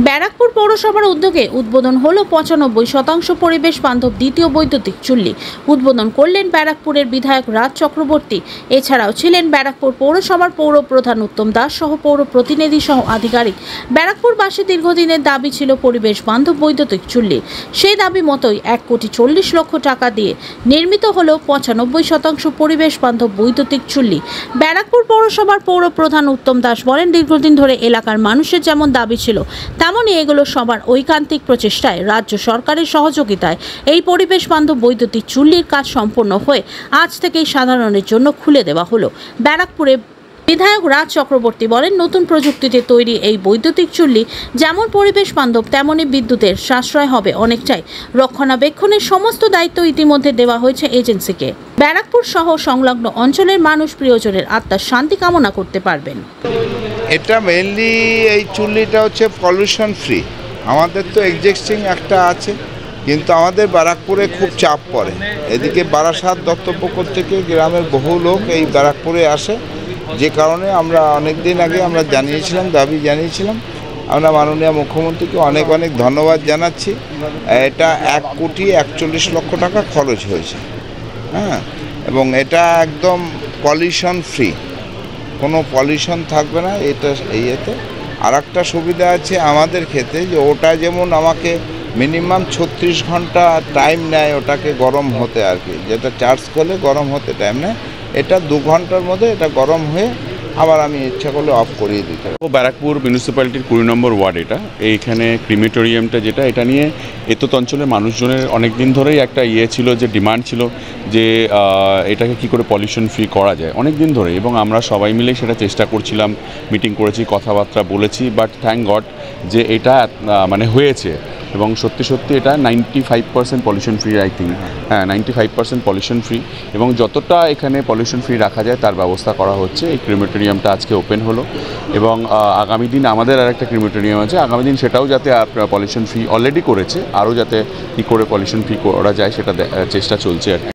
ব্যারাকপুর পৌরসভার উদ্যোগে উদ্বোধন হলো ৯৫% পরিবেশ বান্ধব দ্বিতীয় বৈদ্যুতিক চুল্লি। উদ্বোধন করলেন ব্যারাকপুরের বিধায়ক রাজ চক্রবর্তী। এছাড়াও ছিলেন ব্যারাকপুর পৌরসভার পৌর প্রধান উত্তম দাস সহ পৌর প্রতিনিধি সহ আধিকারিক। ব্যারাকপুরবাসীর দীর্ঘদিনের দাবি ছিল পরিবেশ বান্ধব বৈদ্যুতিক চুল্লি। সেই দাবি মতোই ১,৪০,০০,০০০ টাকা দিয়ে নির্মিত হলো ৯৫% পরিবেশ বান্ধব বৈদ্যুতিক চুল্লি। ব্যারাকপুর পৌরসভার পৌর প্রধান উত্তম দাস বলেন, দীর্ঘদিন ধরে এলাকার মানুষের যেমন দাবি ছিল, তেমনই এগুলো সবার ঐকান্তিক প্রচেষ্টায় রাজ্য সরকারের সহযোগিতায় এই পরিবেশ বান্ধব বৈদ্যুতিক চুল্লির কাজ সম্পন্ন হয়ে আজ থেকেই সাধারণের জন্য খুলে দেওয়া হলো। ব্যারাকপুরে বিধায়ক রাজ চক্রবর্তী বলেন, নতুন প্রযুক্তিতে তৈরি এই বৈদ্যুতিক চুল্লি যেমন পরিবেশ বান্ধব, তেমনই বিদ্যুতের সাশ্রয় হবে অনেকটাই। রক্ষণাবেক্ষণের সমস্ত দায়িত্ব ইতিমধ্যে দেওয়া হয়েছে এজেন্সিকে। ব্যারাকপুর সহ সংলগ্ন অঞ্চলের মানুষ প্রিয়জনের আত্মার শান্তি কামনা করতে পারবেন। এটা মেইনলি এই চুল্লিটা হচ্ছে পলিউশন ফ্রি। আমাদের তো এক্সিস্টিং একটা আছে, কিন্তু আমাদের ব্যারাকপুরে খুব চাপ পড়ে। এদিকে বারাসাত দত্তপুকুর থেকে গ্রামের বহু লোক এই ব্যারাকপুরে আসে, যে কারণে আমরা অনেক দিন আগে আমরা দাবি জানিয়েছিলাম। আমরা মাননীয় মুখ্যমন্ত্রীকে অনেক অনেক ধন্যবাদ জানাচ্ছি। এটা ১,৪১,০০,০০০ টাকা খরচ হয়েছে, হ্যাঁ, এবং এটা একদম পলিউশন ফ্রি, কোনো পলিউশন থাকবে না এটা ইয়েতে। আর একটা সুবিধা আছে আমাদের ক্ষেত্রে, যে ওটা যেমন আমাকে মিনিমাম ৩৬ ঘন্টা টাইম নেয় ওটাকে গরম হতে, আর কি, যেটা চার্জ করলে গরম হতে টাইম নেয়, এটা ২ ঘন্টার মধ্যে এটা গরম হয়ে আবার আমি ইচ্ছা করলে অফ করিয়ে দিতে পারি। ব্যারাকপুর মিউনিসিপ্যালিটির ২০ নম্বর ওয়ার্ড এইখানে ক্রিমেটোরিয়ামটা যেটা, এটা নিয়ে এতত অঞ্চলের মানুষজনের অনেক দিন ধরেই একটা ছিল, যে ডিমান্ড ছিল যে এটাকে কি করে পলিউশন ফ্রি করা যায় অনেক দিন ধরে, এবং আমরা সবাই মিলে সেটা চেষ্টা করছিলাম, মিটিং করেছি, কথাবার্তা বলেছি। বাট থ্যাংক গড যে এটা মানে হয়েছে, এবং সত্যি সত্যি এটা 95% পলিউশন ফ্রি, আই থিঙ্ক, হ্যাঁ 95% পলিউশন ফ্রি, এবং যতটা এখানে পলিউশন ফ্রি রাখা যায় তার ব্যবস্থা করা হচ্ছে। এই ক্রিমেটোরিয়ামটা আজকে ওপেন হলো, এবং আগামী দিন আমাদের আর একটা ক্রিমেটোরিয়াম আছে, আগামী দিন সেটাও যাতে পলিউশন ফ্রি অলরেডি করেছে, আরও যাতে কী করে পলিউশন ফ্রি করা যায় সেটা চেষ্টা চলছে আর কি।